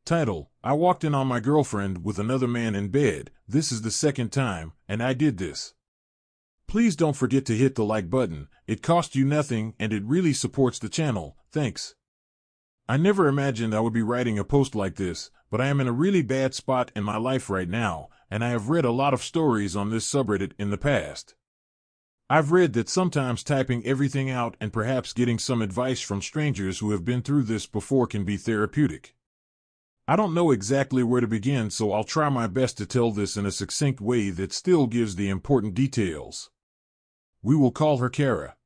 Title: I walked in on my girlfriend with another man in bed. This is the second time, and I did this. Please don't forget to hit the like button. It costs you nothing and it really supports the channel. Thanks. I never imagined I would be writing a post like this, but I am in a really bad spot in my life right now, and I have read a lot of stories on this subreddit in the past. I've read that sometimes typing everything out and perhaps getting some advice from strangers who have been through this before can be therapeutic. I don't know exactly where to begin, so I'll try my best to tell this in a succinct way that still gives the important details. We will call her Kara.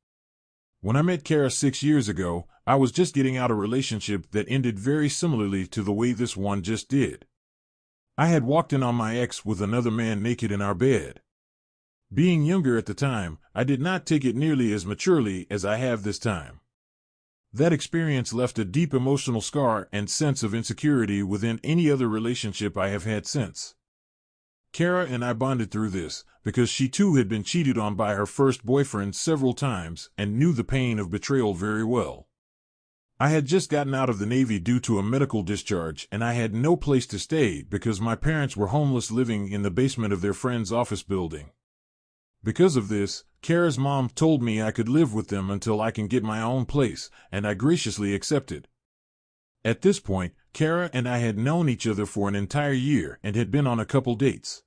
When I met Kara 6 years ago, I was just getting out a relationship that ended very similarly to the way this one just did. I had walked in on my ex with another man naked in our bed. Being younger at the time, I did not take it nearly as maturely as I have this time. That experience left a deep emotional scar and sense of insecurity within any other relationship I have had since. Kara and I bonded through this, because she too had been cheated on by her first boyfriend several times and knew the pain of betrayal very well. I had just gotten out of the Navy due to a medical discharge, and I had no place to stay because my parents were homeless living in the basement of their friend's office building. Because of this, Kara's mom told me I could live with them until I can get my own place, and I graciously accepted. At this point, Kara and I had known each other for an entire year and had been on a couple dates.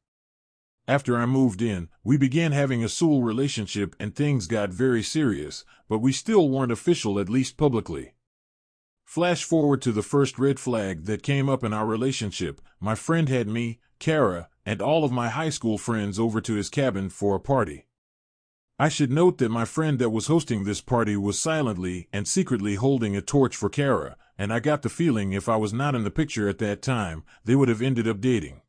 After I moved in, we began having a sole relationship and things got very serious, but we still weren't official, at least publicly. Flash forward to the first red flag that came up in our relationship. My friend had me, Kara, and all of my high school friends over to his cabin for a party. I should note that my friend that was hosting this party was silently and secretly holding a torch for Kara, and I got the feeling if I was not in the picture at that time, they would have ended up dating.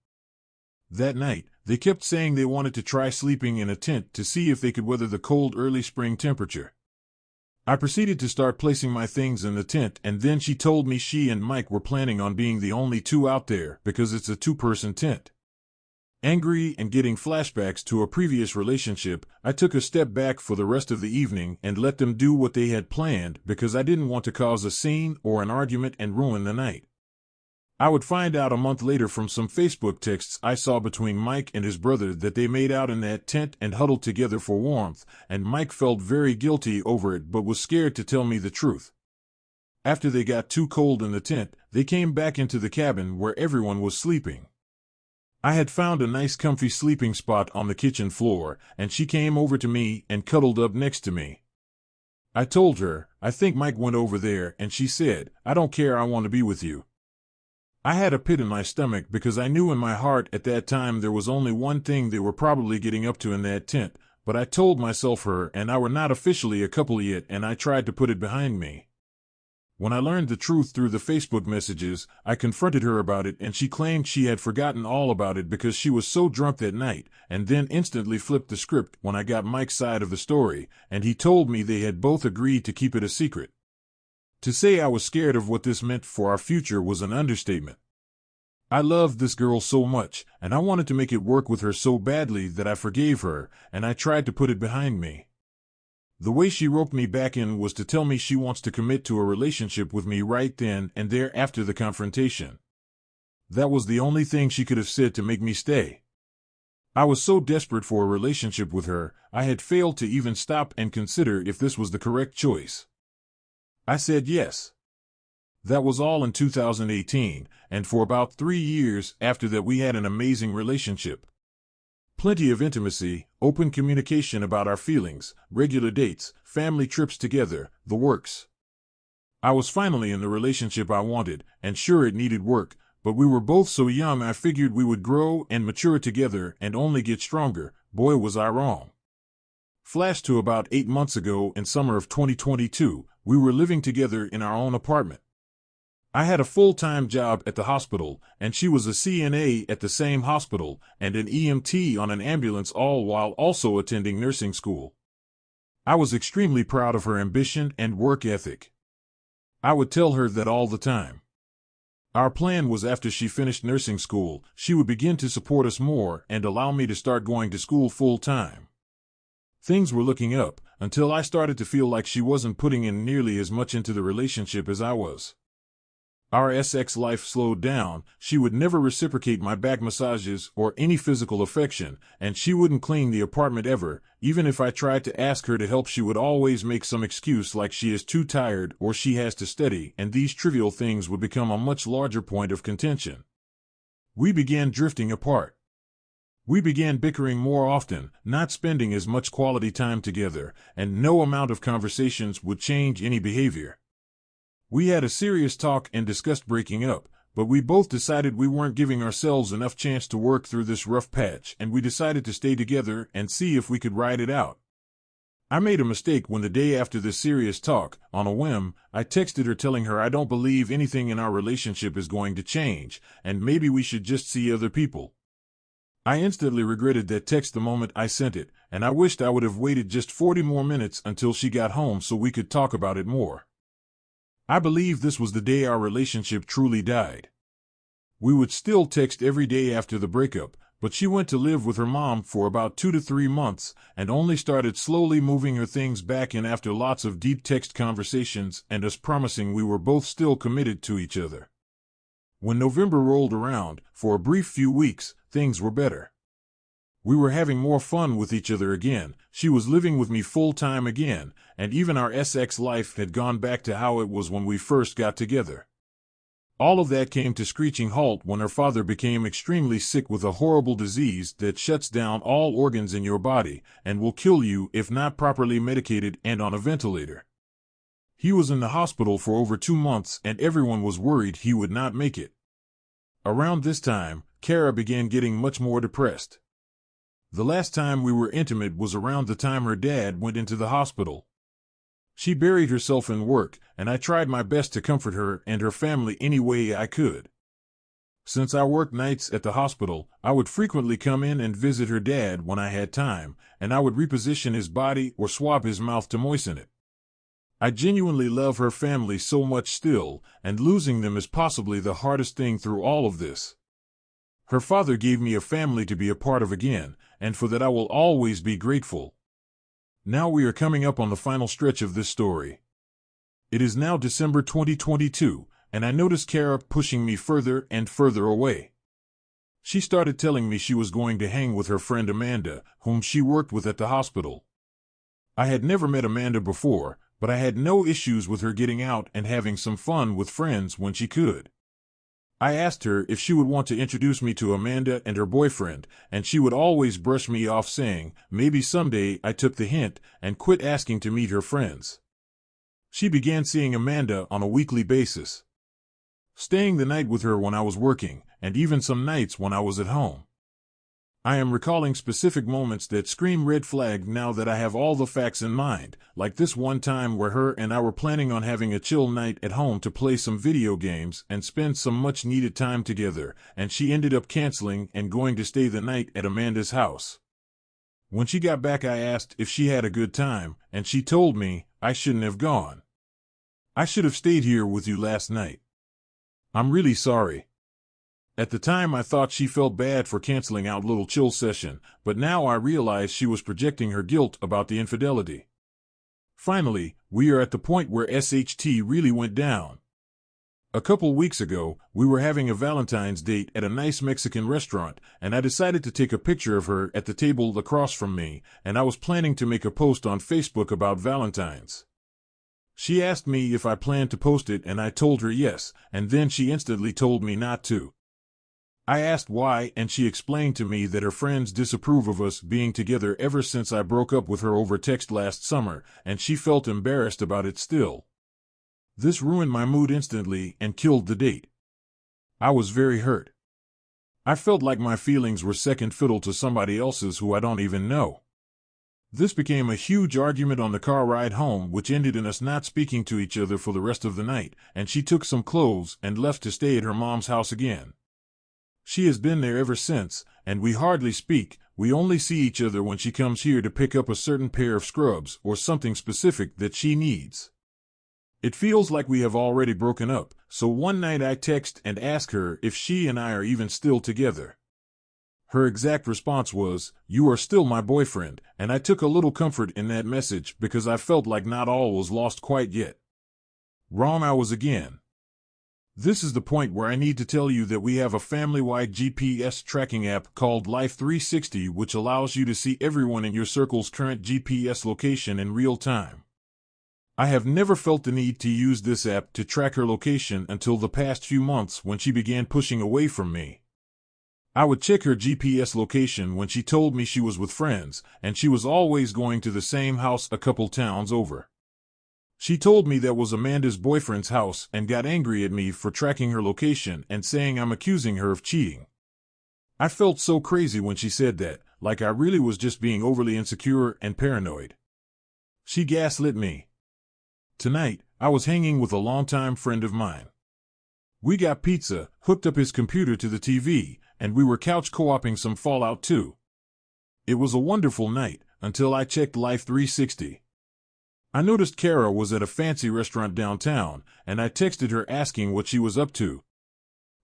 That night, they kept saying they wanted to try sleeping in a tent to see if they could weather the cold early spring temperature. I proceeded to start placing my things in the tent, and then she told me she and Mike were planning on being the only two out there because it's a two-person tent. Angry and getting flashbacks to a previous relationship, I took a step back for the rest of the evening and let them do what they had planned because I didn't want to cause a scene or an argument and ruin the night. I would find out a month later from some Facebook texts I saw between Mike and his brother that they made out in that tent and huddled together for warmth, and Mike felt very guilty over it but was scared to tell me the truth. After they got too cold in the tent, they came back into the cabin where everyone was sleeping. I had found a nice comfy sleeping spot on the kitchen floor, and she came over to me and cuddled up next to me. I told her, "I think Mike went over there," and she said, "I don't care, I want to be with you." I had a pit in my stomach because I knew in my heart at that time there was only one thing they were probably getting up to in that tent, but I told myself her and I were not officially a couple yet, and I tried to put it behind me. When I learned the truth through the Facebook messages, I confronted her about it, and she claimed she had forgotten all about it because she was so drunk that night, and then instantly flipped the script when I got Mike's side of the story, and he told me they had both agreed to keep it a secret. To say I was scared of what this meant for our future was an understatement. I loved this girl so much, and I wanted to make it work with her so badly that I forgave her, and I tried to put it behind me. The way she roped me back in was to tell me she wants to commit to a relationship with me right then and there after the confrontation. That was the only thing she could have said to make me stay. I was so desperate for a relationship with her, I had failed to even stop and consider if this was the correct choice. I said yes. That was all in 2018, and for about 3 years after that we had an amazing relationship. Plenty of intimacy, open communication about our feelings, regular dates, family trips together, the works. I was finally in the relationship I wanted, and sure it needed work, but we were both so young I figured we would grow and mature together and only get stronger. Boy, was I wrong. Flash to about 8 months ago in summer of 2022, we were living together in our own apartment. I had a full-time job at the hospital, and she was a CNA at the same hospital and an EMT on an ambulance, all while also attending nursing school. I was extremely proud of her ambition and work ethic. I would tell her that all the time. Our plan was after she finished nursing school, she would begin to support us more and allow me to start going to school full-time. Things were looking up until I started to feel like she wasn't putting in nearly as much into the relationship as I was. Our sex life slowed down. She would never reciprocate my back massages or any physical affection, and she wouldn't clean the apartment ever. Even if I tried to ask her to help, she would always make some excuse like she is too tired or she has to study, and these trivial things would become a much larger point of contention. We began drifting apart. We began bickering more often, not spending as much quality time together, and no amount of conversations would change any behavior. We had a serious talk and discussed breaking up, but we both decided we weren't giving ourselves enough chance to work through this rough patch, and we decided to stay together and see if we could ride it out. I made a mistake when the day after this serious talk, on a whim, I texted her telling her I don't believe anything in our relationship is going to change, and maybe we should just see other people. I instantly regretted that text the moment I sent it, and I wished I would have waited just 40 more minutes until she got home so we could talk about it more. I believe this was the day our relationship truly died. We would still text every day after the breakup, but she went to live with her mom for about 2 to 3 months and only started slowly moving her things back in after lots of deep text conversations and us promising we were both still committed to each other. When November rolled around, for a brief few weeks, things were better. We were having more fun with each other again, she was living with me full-time again, and even our sex life had gone back to how it was when we first got together. All of that came to screeching halt when her father became extremely sick with a horrible disease that shuts down all organs in your body and will kill you if not properly medicated and on a ventilator. He was in the hospital for over 2 months and everyone was worried he would not make it. Around this time, Kara began getting much more depressed. The last time we were intimate was around the time her dad went into the hospital. She buried herself in work, and I tried my best to comfort her and her family any way I could. Since I worked nights at the hospital, I would frequently come in and visit her dad when I had time, and I would reposition his body or swab his mouth to moisten it. I genuinely love her family so much still, and losing them is possibly the hardest thing through all of this. Her father gave me a family to be a part of again, and for that I will always be grateful. Now we are coming up on the final stretch of this story. It is now December 2022, and I noticed Kara pushing me further and further away. She started telling me she was going to hang with her friend Amanda, whom she worked with at the hospital. I had never met Amanda before, but I had no issues with her getting out and having some fun with friends when she could. I asked her if she would want to introduce me to Amanda and her boyfriend, and she would always brush me off saying, maybe someday. I took the hint and quit asking to meet her friends. She began seeing Amanda on a weekly basis, staying the night with her when I was working, and even some nights when I was at home. I am recalling specific moments that scream red flag now that I have all the facts in mind, like this one time where her and I were planning on having a chill night at home to play some video games and spend some much-needed time together, and she ended up canceling and going to stay the night at Amanda's house. When she got back, I asked if she had a good time, and she told me I shouldn't have gone. I should have stayed here with you last night. I'm really sorry. At the time I thought she felt bad for canceling our little chill session, but now I realize she was projecting her guilt about the infidelity. Finally, we are at the point where SHT really went down. A couple weeks ago, we were having a Valentine's date at a nice Mexican restaurant, and I decided to take a picture of her at the table across from me, and I was planning to make a post on Facebook about Valentine's. She asked me if I planned to post it, and I told her yes, and then she instantly told me not to. I asked why, and she explained to me that her friends disapprove of us being together ever since I broke up with her over text last summer, and she felt embarrassed about it still. This ruined my mood instantly and killed the date. I was very hurt. I felt like my feelings were second fiddle to somebody else's who I don't even know. This became a huge argument on the car ride home, which ended in us not speaking to each other for the rest of the night, and she took some clothes and left to stay at her mom's house again. She has been there ever since, and we hardly speak. We only see each other when she comes here to pick up a certain pair of scrubs or something specific that she needs. It feels like we have already broken up, so one night I text and ask her if she and I are even still together. Her exact response was, "You are still my boyfriend," and I took a little comfort in that message because I felt like not all was lost quite yet. Wrong I was again. This is the point where I need to tell you that we have a family-wide GPS tracking app called Life 360, which allows you to see everyone in your circle's current GPS location in real time. I have never felt the need to use this app to track her location until the past few months when she began pushing away from me. I would check her GPS location when she told me she was with friends, and she was always going to the same house a couple towns over. She told me that was Amanda's boyfriend's house and got angry at me for tracking her location and saying I'm accusing her of cheating. I felt so crazy when she said that, like I really was just being overly insecure and paranoid. She gaslit me. Tonight, I was hanging with a longtime friend of mine. We got pizza, hooked up his computer to the TV, and we were couch co-oping some Fallout 2. It was a wonderful night, until I checked Life 360. I noticed Kara was at a fancy restaurant downtown, and I texted her asking what she was up to.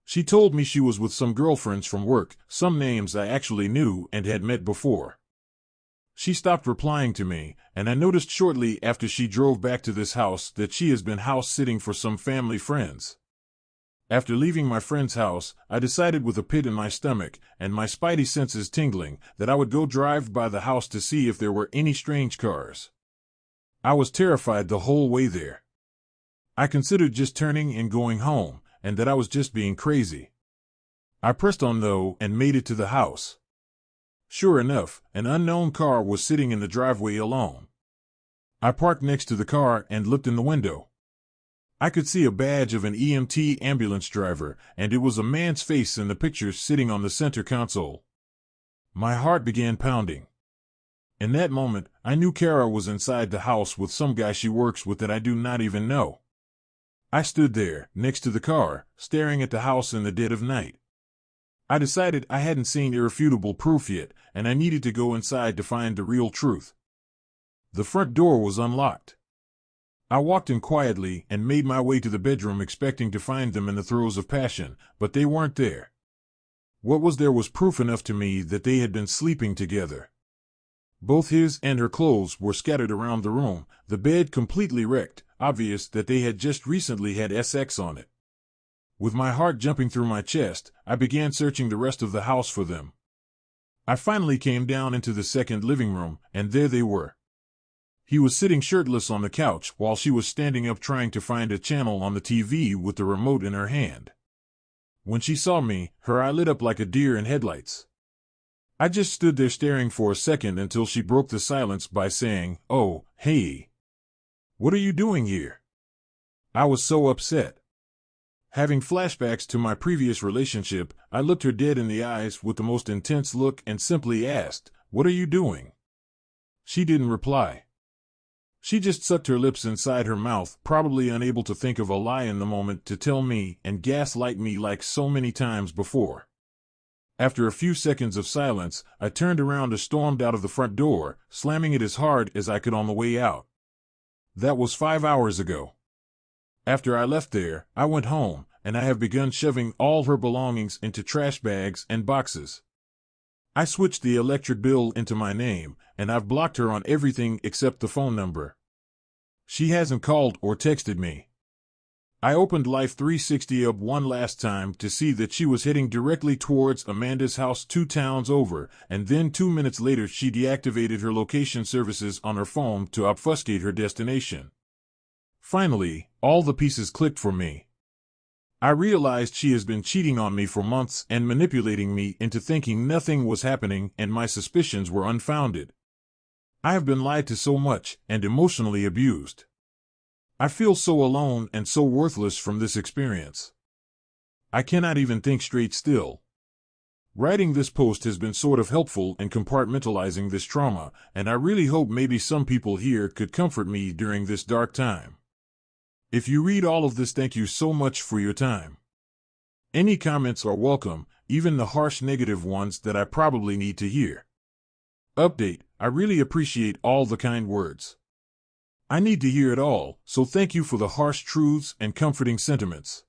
She told me she was with some girlfriends from work, some names I actually knew and had met before. She stopped replying to me, and I noticed shortly after she drove back to this house that she has been house-sitting for some family friends. After leaving my friend's house, I decided with a pit in my stomach and my spidey senses tingling that I would go drive by the house to see if there were any strange cars. I was terrified the whole way there. I considered just turning and going home, and that I was just being crazy. I pressed on though and made it to the house. Sure enough, an unknown car was sitting in the driveway alone. I parked next to the car and looked in the window. I could see a badge of an EMT ambulance driver, and it was a man's face in the picture sitting on the center console. My heart began pounding. In that moment, I knew Kara was inside the house with some guy she works with that I do not even know. I stood there, next to the car, staring at the house in the dead of night. I decided I hadn't seen irrefutable proof yet, and I needed to go inside to find the real truth. The front door was unlocked. I walked in quietly and made my way to the bedroom expecting to find them in the throes of passion, but they weren't there. What was there was proof enough to me that they had been sleeping together. Both his and her clothes were scattered around the room, the bed completely wrecked, obvious that they had just recently had sex on it. With my heart jumping through my chest, I began searching the rest of the house for them. I finally came down into the second living room, and there they were. He was sitting shirtless on the couch while she was standing up trying to find a channel on the TV with the remote in her hand. When she saw me, her eye lit up like a deer in headlights. I just stood there staring for a second until she broke the silence by saying, "Oh, hey. What are you doing here?" I was so upset. Having flashbacks to my previous relationship, I looked her dead in the eyes with the most intense look and simply asked, "What are you doing?" She didn't reply. She just sucked her lips inside her mouth, probably unable to think of a lie in the moment to tell me and gaslight me like so many times before. After a few seconds of silence, I turned around and stormed out of the front door, slamming it as hard as I could on the way out. That was 5 hours ago. After I left there, I went home, and I have begun shoving all her belongings into trash bags and boxes. I switched the electric bill into my name, and I've blocked her on everything except the phone number. She hasn't called or texted me. I opened Life 360 up one last time to see that she was heading directly towards Amanda's house 2 towns over, and then 2 minutes later she deactivated her location services on her phone to obfuscate her destination. Finally, all the pieces clicked for me. I realized she has been cheating on me for months and manipulating me into thinking nothing was happening and my suspicions were unfounded. I have been lied to so much and emotionally abused. I feel so alone and so worthless from this experience. I cannot even think straight still. Writing this post has been sort of helpful in compartmentalizing this trauma, and I really hope maybe some people here could comfort me during this dark time. If you read all of this, thank you so much for your time. Any comments are welcome, even the harsh negative ones that I probably need to hear. Update: I really appreciate all the kind words. I need to hear it all, so thank you for the harsh truths and comforting sentiments.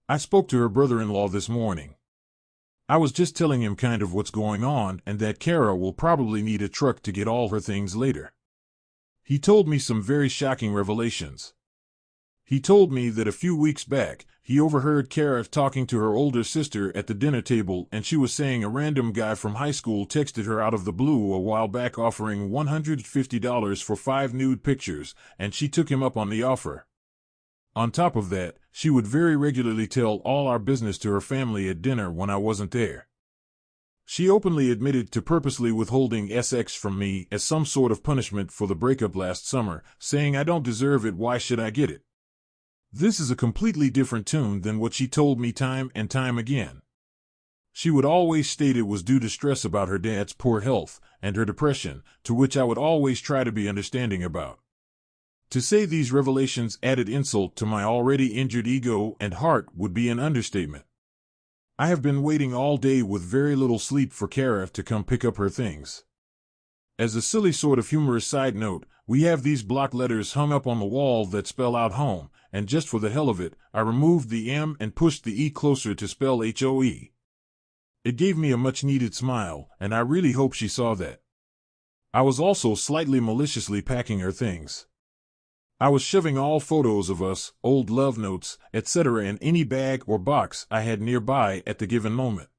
I spoke to her brother-in-law this morning. I was just telling him kind of what's going on and that Kara will probably need a truck to get all her things later. He told me some very shocking revelations. He told me that a few weeks back, he overheard Kara talking to her older sister at the dinner table, and she was saying a random guy from high school texted her out of the blue a while back offering $150 for 5 nude pictures, and she took him up on the offer. On top of that, she would very regularly tell all our business to her family at dinner when I wasn't there. She openly admitted to purposely withholding sex from me as some sort of punishment for the breakup last summer, saying I don't deserve it, why should I get it? This is a completely different tune than what she told me time and time again. She would always state it was due to stress about her dad's poor health and her depression, to which I would always try to be understanding about. To say these revelations added insult to my already injured ego and heart would be an understatement. I have been waiting all day with very little sleep for Kara to come pick up her things. As a silly sort of humorous side note, we have these block letters hung up on the wall that spell out home, and just for the hell of it, I removed the M and pushed the E closer to spell HOE. It gave me a much-needed smile, and I really hope she saw that. I was also slightly maliciously packing her things. I was shoving all photos of us, old love notes, etc. in any bag or box I had nearby at the given moment.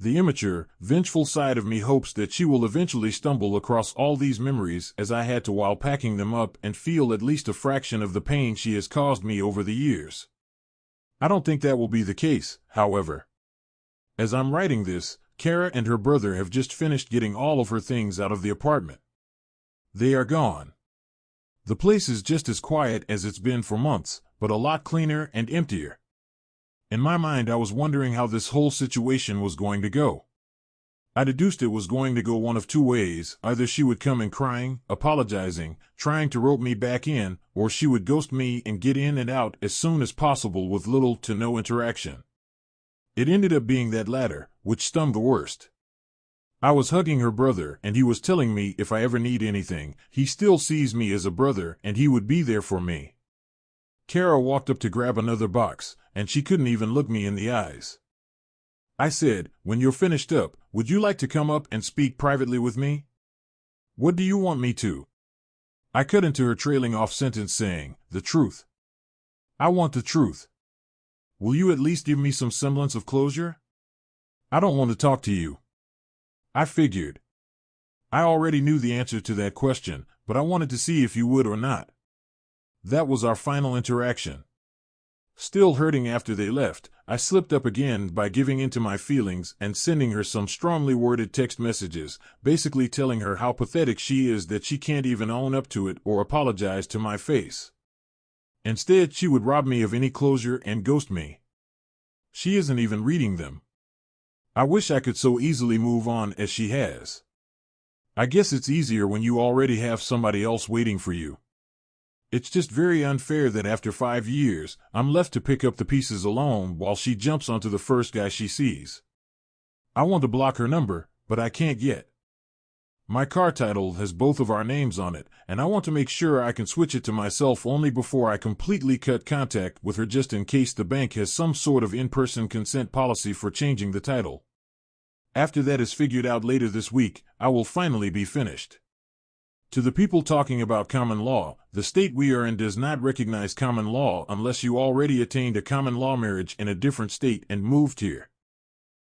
The immature, vengeful side of me hopes that she will eventually stumble across all these memories as I had to while packing them up and feel at least a fraction of the pain she has caused me over the years. I don't think that will be the case, however. As I'm writing this, Kara and her brother have just finished getting all of her things out of the apartment. They are gone. The place is just as quiet as it's been for months, but a lot cleaner and emptier. In my mind, I was wondering how this whole situation was going to go. I deduced it was going to go one of two ways: either she would come in crying, apologizing, trying to rope me back in, or she would ghost me and get in and out as soon as possible with little to no interaction. It ended up being that latter, which stung the worst. I was hugging her brother, and he was telling me if I ever need anything, he still sees me as a brother and he would be there for me. Kara walked up to grab another box, and she couldn't even look me in the eyes. I said, "When you're finished up, would you like to come up and speak privately with me?" "What do you want me to?" I cut into her trailing off sentence saying, "The truth. I want the truth. Will you at least give me some semblance of closure? I don't want to talk to you." I figured. I already knew the answer to that question, but I wanted to see if you would or not. That was our final interaction. Still hurting after they left, I slipped up again by giving in to my feelings and sending her some strongly worded text messages, basically telling her how pathetic she is that she can't even own up to it or apologize to my face. Instead, she would rob me of any closure and ghost me. She isn't even reading them. I wish I could so easily move on as she has. I guess it's easier when you already have somebody else waiting for you. It's just very unfair that after 5 years, I'm left to pick up the pieces alone while she jumps onto the first guy she sees. I want to block her number, but I can't yet. My car title has both of our names on it, and I want to make sure I can switch it to myself only before I completely cut contact with her, just in case the bank has some sort of in-person consent policy for changing the title. After that is figured out later this week, I will finally be finished. To the people talking about common law, the state we are in does not recognize common law unless you already attained a common law marriage in a different state and moved here.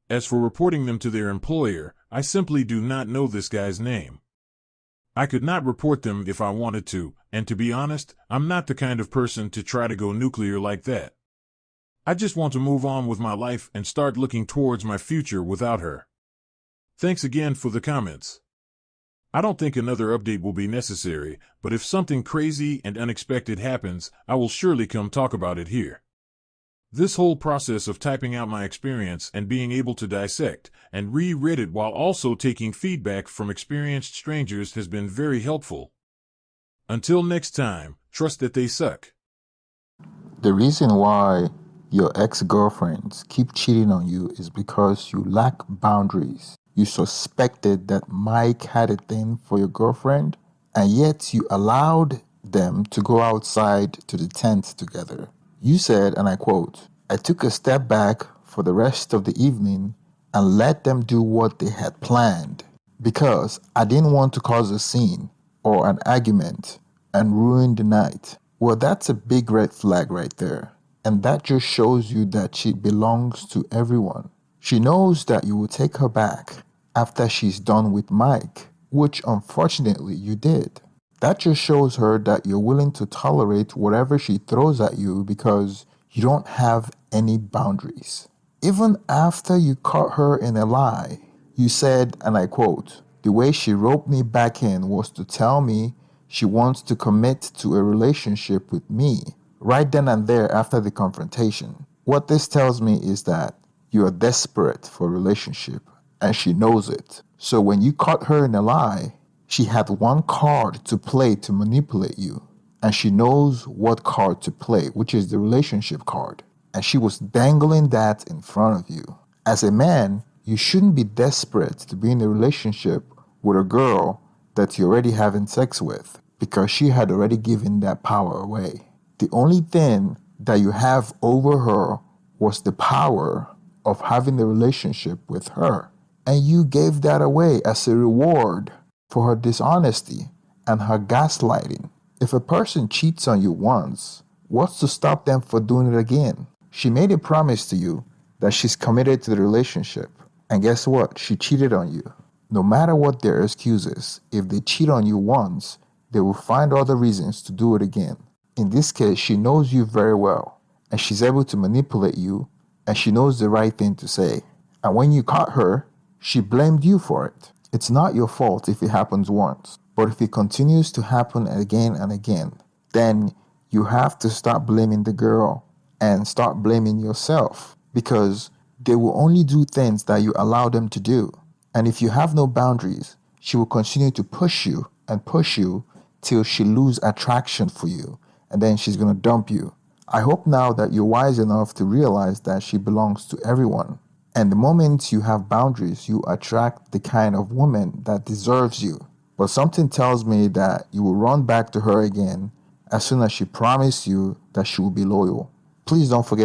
As for reporting them to their employer, I simply do not know this guy's name. I could not report them if I wanted to, and to be honest, I'm not the kind of person to try to go nuclear like that. I just want to move on with my life and start looking towards my future without her. Thanks again for the comments. I don't think another update will be necessary, but if something crazy and unexpected happens, I will surely come talk about it here. This whole process of typing out my experience and being able to dissect and reread it while also taking feedback from experienced strangers has been very helpful. Until next time, trust that they suck. The reason why your ex-girlfriends keep cheating on you is because you lack boundaries. You suspected that Mike had a thing for your girlfriend, and yet you allowed them to go outside to the tent together. You said, and I quote, "I took a step back for the rest of the evening and let them do what they had planned because I didn't want to cause a scene or an argument and ruin the night." Well, that's a big red flag right there. And that just shows you that she belongs to everyone. She knows that you will take her back after she's done with Mike, which unfortunately you did. That just shows her that you're willing to tolerate whatever she throws at you because you don't have any boundaries. Even after you caught her in a lie, you said, and I quote, "The way she roped me back in was to tell me she wants to commit to a relationship with me right then and there after the confrontation." What this tells me is that you are desperate for a relationship and she knows it. So when you caught her in a lie, she had one card to play to manipulate you. And she knows what card to play, which is the relationship card. And she was dangling that in front of you. As a man, you shouldn't be desperate to be in a relationship with a girl that you're already having sex with because she had already given that power away. The only thing that you have over her was the power of having a relationship with her. And you gave that away as a reward for her dishonesty and her gaslighting. If a person cheats on you once, what's to stop them from doing it again? She made a promise to you that she's committed to the relationship. And guess what? She cheated on you. No matter what their excuses, if they cheat on you once, they will find other reasons to do it again. In this case, she knows you very well, and she's able to manipulate you, and she knows the right thing to say. And when you caught her, she blamed you for it. It's not your fault if it happens once, but if it continues to happen again and again, then you have to stop blaming the girl and start blaming yourself because they will only do things that you allow them to do. And if you have no boundaries, she will continue to push you till she loses attraction for you, and then she's going to dump you. I hope now that you're wise enough to realize that she belongs to everyone. And the moment you have boundaries, you attract the kind of woman that deserves you. But something tells me that you will run back to her again as soon as she promised you that she will be loyal. Please don't forget